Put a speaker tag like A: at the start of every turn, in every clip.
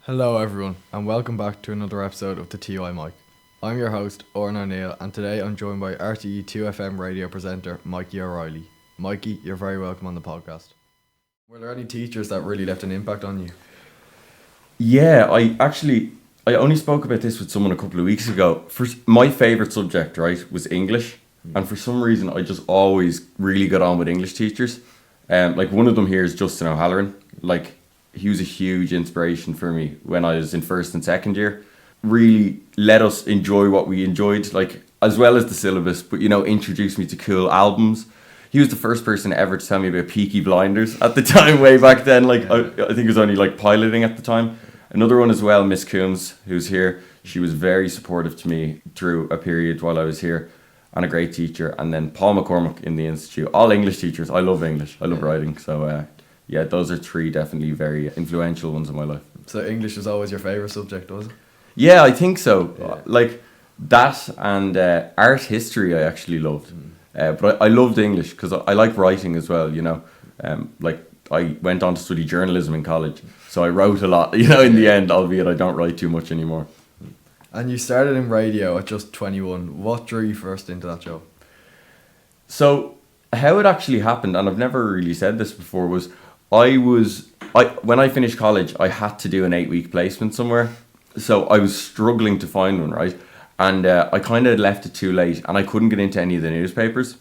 A: Hello everyone and welcome back to another episode of the TI Mic. I'm your host Óran O'Neill and today I'm joined by RTE 2FM radio presenter Mikey O'Reilly. Mikey, you're very welcome on the podcast. Were there any teachers that really left an impact on you?
B: Yeah, I only spoke about this with someone a couple of weeks ago. My favourite subject, right, was English. And for some reason I just always really got on with English teachers. Like one of them here is Justin O'Halloran. Like he was a huge inspiration for me when I was in first and second year. Really let us enjoy what we enjoyed, like as well as the syllabus, but introduced me to cool albums. He was the first person ever to tell me about Peaky Blinders at the time, way back then. Like I think it was only like piloting at the time. Another one as well, Miss Coombs, who's here. She was very supportive to me through a period while I was here, and a great teacher. And then Paul McCormick in the Institute. All English teachers. I love English. I love writing. So yeah, those are three definitely very influential ones in my life.
A: So English was always your favourite subject, was it?
B: Yeah, I think so.
A: Yeah.
B: Like that and art history I actually loved. But I loved English because I like writing as well, like I went on to study journalism in college. So I wrote a lot, in the end, albeit I don't write too much anymore.
A: And you started in radio at just 21. What drew you first into that job?
B: So how it actually happened, and I've never really said this before, was when I finished college, I had to do an 8-week placement somewhere. So I was struggling to find one, right? And I kind of left it too late and I couldn't get into any of the newspapers.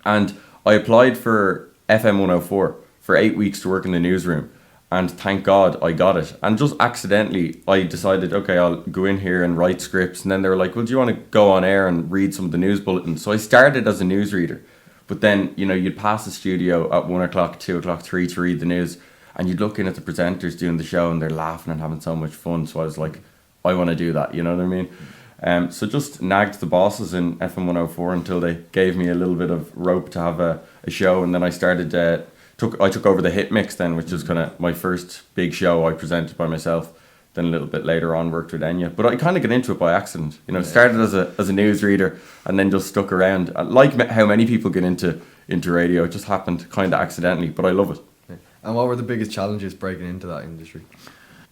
B: And I applied for FM 104 for 8 weeks to work in the newsroom. And thank God I got it. And just accidentally, I decided, okay, I'll go in here and write scripts. And then they were like, well, do you want to go on air and read some of the news bulletins? So I started as a newsreader. But then, you'd pass the studio at 1 o'clock, 2 o'clock, 3 to read the news. And you'd look in at the presenters doing the show and they're laughing and having so much fun. So I was like, I want to do that, you know what I mean? So just nagged the bosses in FM 104 until they gave me a little bit of rope to have a show. And then I started, I took over the Hit Mix then, which was kind of my first big show I presented by myself. Then a little bit later on worked with Enya. But I kind of got into it by accident. Started as a newsreader and then just stuck around. Like how many people get into radio, it just happened kind of accidentally, but I love it.
A: And what were the biggest challenges breaking into that industry?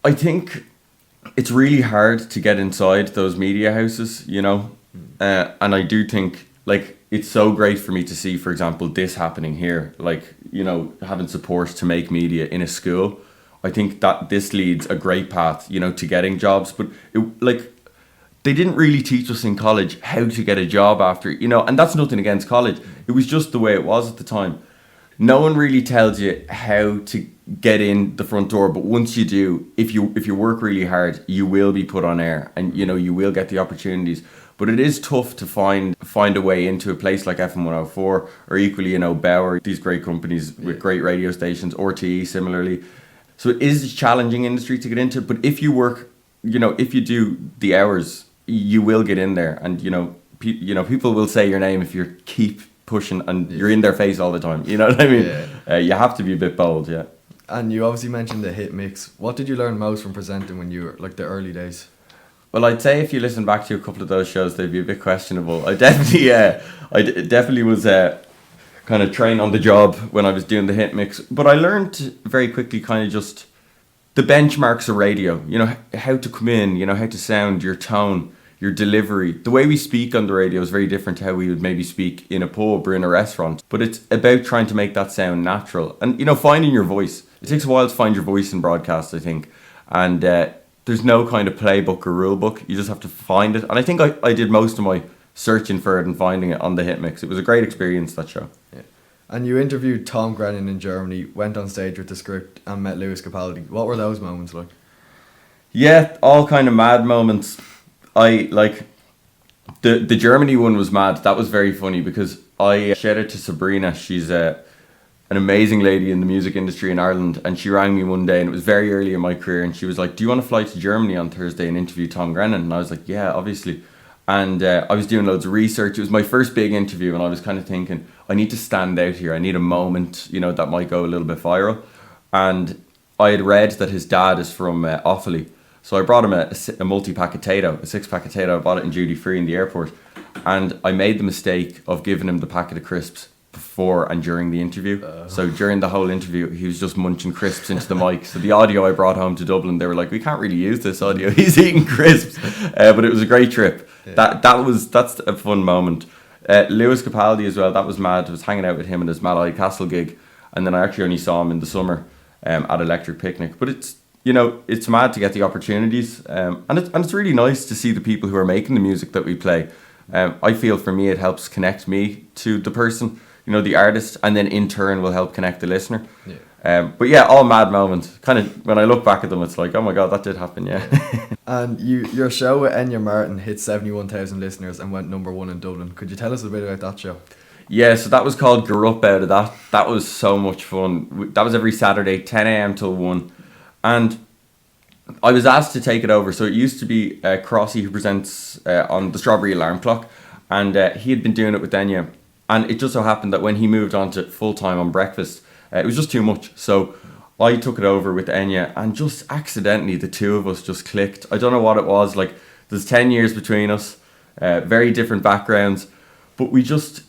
B: I think it's really hard to get inside those media houses, and I do think like it's so great for me to see, for example, this happening here, like, having support to make media in a school. I think that this leads a great path, to getting jobs. But they didn't really teach us in college how to get a job after, and that's nothing against college. It was just the way it was at the time. No one really tells you how to get in the front door, but once you do, if you work really hard, you will be put on air and, you will get the opportunities. But it is tough to find a way into a place like FM 104 or equally, Bauer, these great companies with great radio stations, RTE similarly. So it is a challenging industry to get into, but if you work, if you do the hours, you will get in there, and people will say your name if you keep pushing and you're in their face all the time. You know what I mean? Yeah. You have to be a bit bold, yeah.
A: And you obviously mentioned the Hit Mix. What did you learn most from presenting when you were like the early days?
B: Well, I'd say if you listen back to a couple of those shows, they'd be a bit questionable. I definitely was kind of trained on the job when I was doing the Hit Mix. But I learned very quickly kind of just the benchmarks of radio, how to come in, how to sound, your tone, your delivery. The way we speak on the radio is very different to how we would maybe speak in a pub or in a restaurant. But it's about trying to make that sound natural and, finding your voice. It takes a while to find your voice in broadcast, I think. And there's no kind of playbook or rule book. You just have to find it. And I think I did most of my searching for it and finding it on the Hit Mix. It was a great experience, that show.
A: Yeah. And you interviewed Tom Grennan in Germany, went on stage with the script and met Lewis Capaldi. What were those moments like?
B: Yeah, all kind of mad moments. The Germany one was mad. That was very funny because I shout out to Sabrina. She's an amazing lady in the music industry in Ireland, and she rang me one day, and it was very early in my career, and she was like, do you want to fly to Germany on Thursday and interview Tom Grennan? And I was like, yeah, obviously. And I was doing loads of research. It was my first big interview, and I was kind of thinking, I need to stand out here. I need a moment, that might go a little bit viral. And I had read that his dad is from Offaly. So I brought him a multi-pack of Tato, a 6-pack of Tato. I bought it in duty free in the airport. And I made the mistake of giving him the packet of crisps before and during the interview. So during the whole interview, he was just munching crisps into the mic. So the audio I brought home to Dublin, they were like, we can't really use this audio. He's eating crisps. But it was a great trip. Yeah. That's a fun moment. Lewis Capaldi as well, that was mad. I was hanging out with him in his Malloy Castle gig. And then I actually only saw him in the summer at Electric Picnic. But it's, you know, it's mad to get the opportunities. And it's really nice to see the people who are making the music that we play. I feel for me, it helps connect me to the person, you know, the artist, and then in turn will help connect the listener. Yeah. But yeah, all mad moments. Kind of, when I look back at them, it's like, oh my God, that did happen, yeah.
A: And your show with Enya Martin hit 71,000 listeners and went number 1 in Dublin. Could you tell us a bit about that show?
B: Yeah, so that was called Grow Up Out of That. That was so much fun. That was every Saturday, 10 a.m. till 1. And I was asked to take it over. So it used to be Crossy who presents on the Strawberry Alarm Clock. And he had been doing it with Enya. And it just so happened that when he moved on to full-time on Breakfast, it was just too much. So I took it over with Enya, and just accidentally the two of us just clicked. I don't know what it was. Like, there's 10 years between us, very different backgrounds. But we just,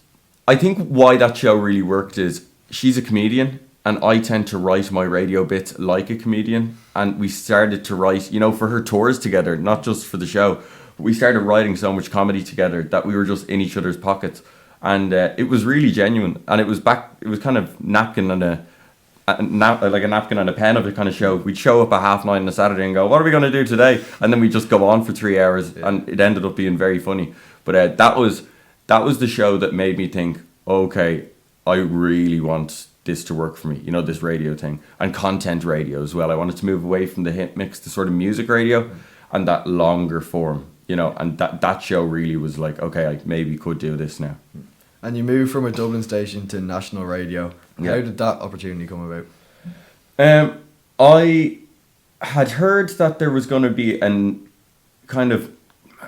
B: I think why that show really worked is she's a comedian, and I tend to write my radio bits like a comedian. And we started to write, you know, for her tours together, not just for the show. But we started writing so much comedy together that we were just in each other's pockets. And it was really genuine, and it was kind of napkin and like a napkin and a pen of a kind of show. We'd show up at 9:30 on a Saturday and go, what are we going to do today? And then we'd just go on for 3 hours, and it ended up being very funny. But that was the show that made me think, okay, I really want this to work for me, you know, this radio thing, and content radio as well. I wanted to move away from the hit mix to sort of music radio and that longer form, you know, and that show really was like, okay, I maybe could do this now.
A: And you moved from a Dublin station to national radio. How did that opportunity come about?
B: I had heard that there was going to be an kind of,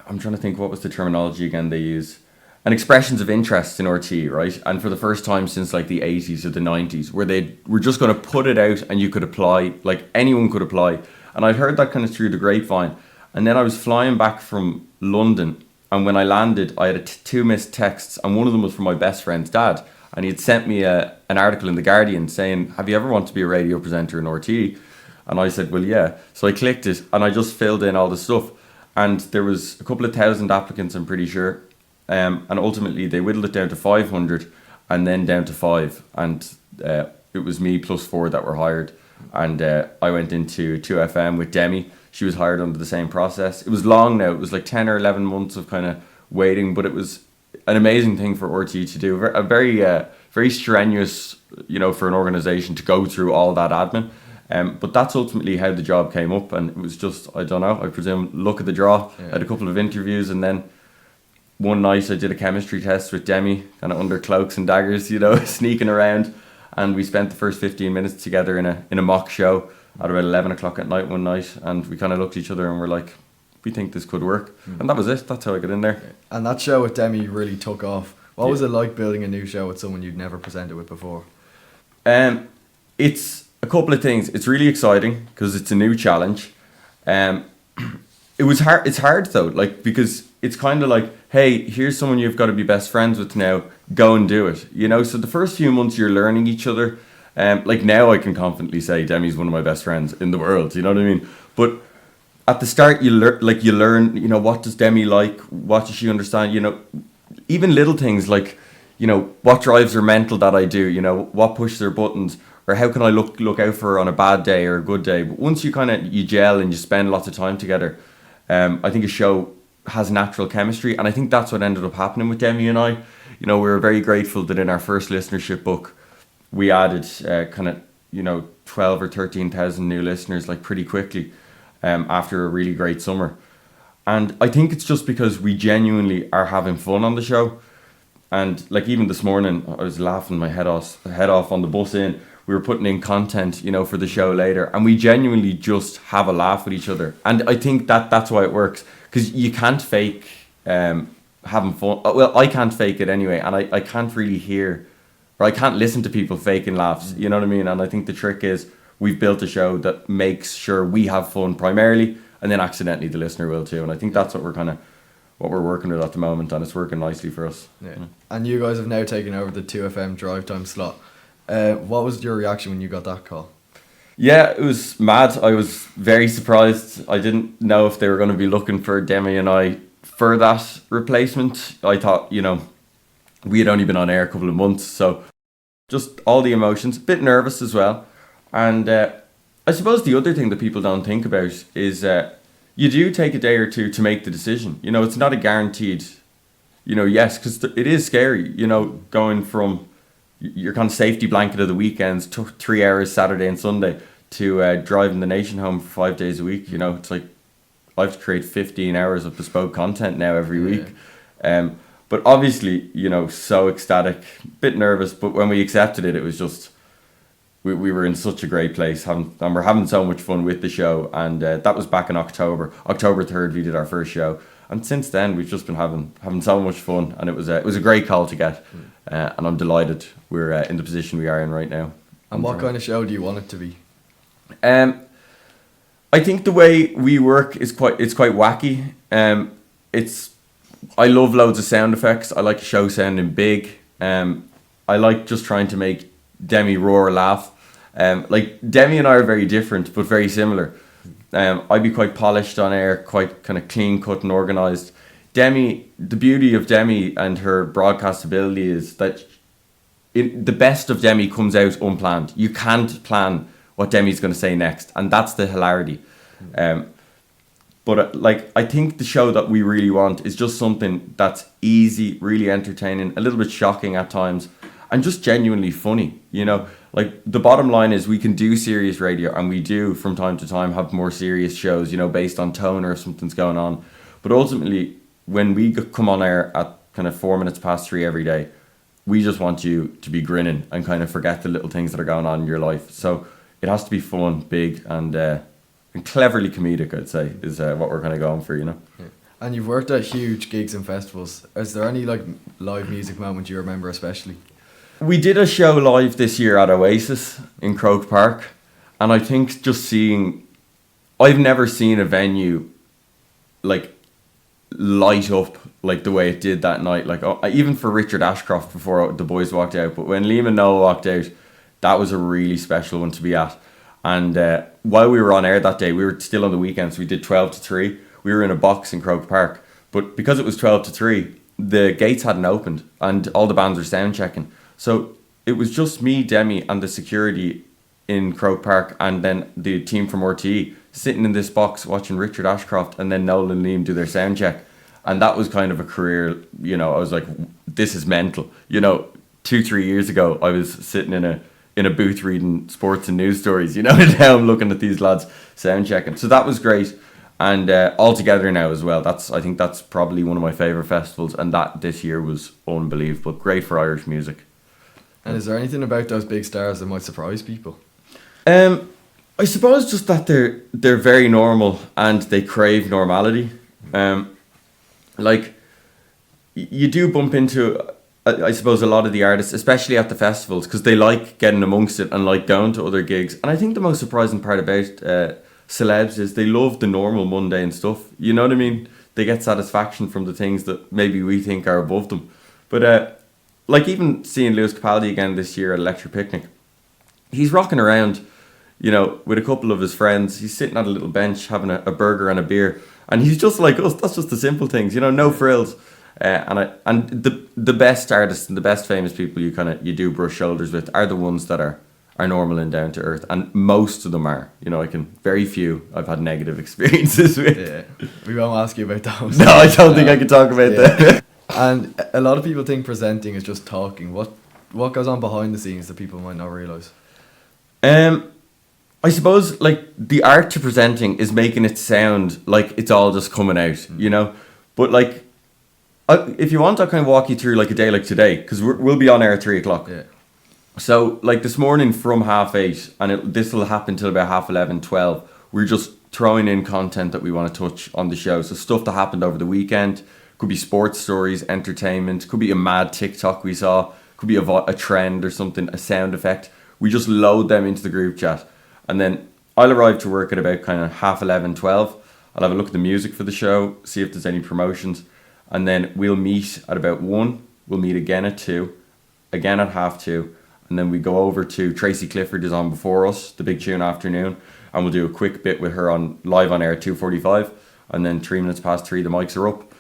B: I'm trying to think, what was the terminology again they use? An expressions of interest in RT, right? And for the first time since like the 80s or the 90s, where they were just going to put it out and you could apply, like anyone could apply. And I'd heard that kind of through the grapevine. And then I was flying back from London. And when I landed, I had two missed texts, and one of them was from my best friend's dad. And he had sent me an article in The Guardian saying, have you ever wanted to be a radio presenter in RT? And I said, well, yeah. So I clicked it, and I just filled in all the stuff. And there was a couple of thousand applicants, I'm pretty sure. And ultimately, they whittled it down to 500, and then down to 5. And it was me plus 4 that were hired. And I went into 2FM with Demi. She was hired under the same process. It was long now. It was like 10 or 11 months of kind of waiting, but it was an amazing thing for RT to do. A very strenuous, you know, for an organisation to go through all that admin. But that's ultimately how the job came up, and it was just, I don't know, I presume luck of the draw. Yeah. I had a couple of interviews, and then one night I did a chemistry test with Demi, kind of under cloaks and daggers, you know, sneaking around, and we spent the first 15 minutes together in a mock show at about 11 o'clock at night one night, and we kind of looked at each other and were like, we think this could work. And that was it. That's how I got in there.
A: And that show with Demi really took off. What was it like building a new show with someone you'd never presented with before?
B: It's a couple of things. It's really exciting because it's a new challenge. It was hard. It's hard though, like, because it's kind of like, hey, here's someone you've got to be best friends with now. Go and do it. You know, so the first few months you're learning each other. Like now I can confidently say Demi's one of my best friends in the world, you know what I mean? But at the start you learn, you know, what does Demi like? What does she understand? You know, even little things like, you know, what drives her mental that I do, you know, what pushes her buttons, or how can I look out for her on a bad day or a good day. But once you gel and you spend lots of time together, I think a show has natural chemistry, and I think that's what ended up happening with Demi and I. You know, we were very grateful that in our first listenership book, we added kind of, you know, 12 or 13,000 new listeners like pretty quickly after a really great summer. And I think it's just because we genuinely are having fun on the show. And like even this morning, I was laughing my head off on the bus in. We were putting in content, you know, for the show later. And we genuinely just have a laugh with each other. And I think that's why it works. Because you can't fake having fun. Well, I can't fake it anyway. And I can't really hear, or I can't listen to people faking laughs, you know what I mean? And I think the trick is we've built a show that makes sure we have fun primarily, and then accidentally the listener will too. And I think that's what we're kind of what we're working with at the moment, and it's working nicely for us.
A: Yeah. And you guys have now taken over the 2FM Drivetime slot. What was your reaction when you got that call?
B: Yeah, it was mad. I was very surprised. I didn't know if they were going to be looking for Demi and I for that replacement. I thought, we had only been on air a couple of months, so just all the emotions, a bit nervous as well. And I suppose the other thing that people don't think about is you do take a day or two to make the decision. It's not a guaranteed, yes, because it is scary, going from your kind of safety blanket of the weekends, 3 hours Saturday and Sunday, to driving the nation home for 5 days a week. It's like I have to create 15 hours of bespoke content now every week. But obviously, so ecstatic, bit nervous, but when we accepted it, it was just, we were in such a great place, and we're having so much fun with the show. And that was back in October 3rd, we did our first show. And since then, we've just been having so much fun, and it was a great call to get. And I'm delighted we're in the position we are in right now.
A: And what kind of show do you want it to be?
B: I think the way we work is quite wacky. I love loads of sound effects. I like a show sounding big. I like just trying to make Demi roar or laugh. Like Demi and I are very different but very similar. I'd be quite polished on air, quite kind of clean cut and organised. Demi, the beauty of Demi and her broadcast ability is that the best of Demi comes out unplanned. You can't plan what Demi's going to say next, and that's the hilarity. But I think the show that we really want is just something that's easy, really entertaining, a little bit shocking at times, and just genuinely funny. Like the bottom line is we can do serious radio, and we do from time to time have more serious shows, based on tone or if something's going on. But ultimately, when we come on air at kind of 3:04 every day, we just want you to be grinning and kind of forget the little things that are going on in your life. So it has to be fun, big, and cleverly comedic, I'd say, is what we're kind of going for, Yeah.
A: And you've worked at huge gigs and festivals. Is there any live music moment you remember especially?
B: We did a show live this year at Oasis in Croke Park, and I think just I've never seen a venue light up like the way it did that night. Even for Richard Ashcroft before the boys walked out, but when Liam and Noah walked out, that was a really special one to be at. And while we were on air that day, we were still on the weekends. We did 12-3. We were in a box in Croke Park, but because it was 12-3, the gates hadn't opened and all the bands were sound checking. So it was just me, Demi, and the security in Croke Park, and then the team from RTE sitting in this box watching Richard Ashcroft and then Noel and Liam do their sound check. And that was kind of a career, I was like, this is mental. 2-3 years ago, I was sitting in a booth reading sports and news stories, and now I'm looking at these lads sound checking. So that was great. And all together now as well. I think that's probably one of my favourite festivals, and that this year was unbelievable. Great for Irish music.
A: And is there anything about those big stars that might surprise people?
B: I suppose just that they're very normal and they crave normality. You do bump into, I suppose, a lot of the artists, especially at the festivals, because they like getting amongst it and like going to other gigs. And I think the most surprising part about celebs is they love the normal mundane stuff. You know what I mean? They get satisfaction from the things that maybe we think are above them. But even seeing Lewis Capaldi again this year at Electric Picnic, he's rocking around, with a couple of his friends. He's sitting at a little bench having a burger and a beer, and he's just like us. That's just the simple things, no frills. And the best artists and the best famous people you do brush shoulders with are the ones that are normal and down to earth, and most of them are. Very few I've had negative experiences with.
A: Yeah, we won't ask you about those.
B: No, I don't think I can talk about that.
A: And a lot of people think presenting is just talking. What goes on behind the scenes that people might not realise?
B: I suppose the art to presenting is making it sound like it's all just coming out, But if you want, I'll kind of walk you through a day like today, because we'll be on air at 3:00.
A: Yeah.
B: So this morning from 8:30, and this will happen till about 11:30, 12. We're just throwing in content that we want to touch on the show. So stuff that happened over the weekend. Could be sports stories, entertainment. Could be a mad TikTok we saw. Could be a trend or something, a sound effect. We just load them into the group chat. And then I'll arrive to work at about kind of 11:30, 12. I'll have a look at the music for the show, see if there's any promotions. and then we'll meet at about 1. We'll meet again at 2, again at 2:30, and then we go over to Tracy Clifford is on before us, the Big Tune Afternoon, and we'll do a quick bit with her on live on air at 2:45, and then 3 minutes past 3 the mics are up,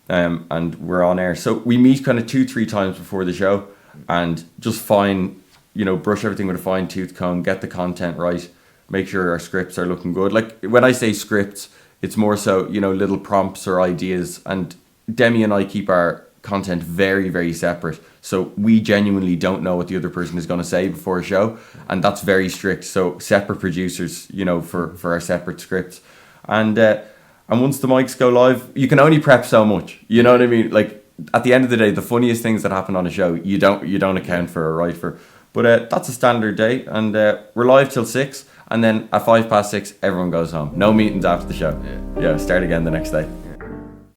B: and we're on air. So we meet kind of 2-3 times before the show, and just brush everything with a fine tooth comb, get the content right, make sure our scripts are looking good. Like when I say scripts, it's more so, little prompts or ideas, and Demi and I keep our content very, very separate. So we genuinely don't know what the other person is going to say before a show, and that's very strict. So separate producers, for our separate scripts. And once the mics go live, you can only prep so much. You know what I mean? Like at the end of the day, the funniest things that happen on a show, you don't account for or write for. But that's a standard day, and we're live till 6, and then at 6:05, everyone goes home. No meetings after the show. Yeah, start again the next day.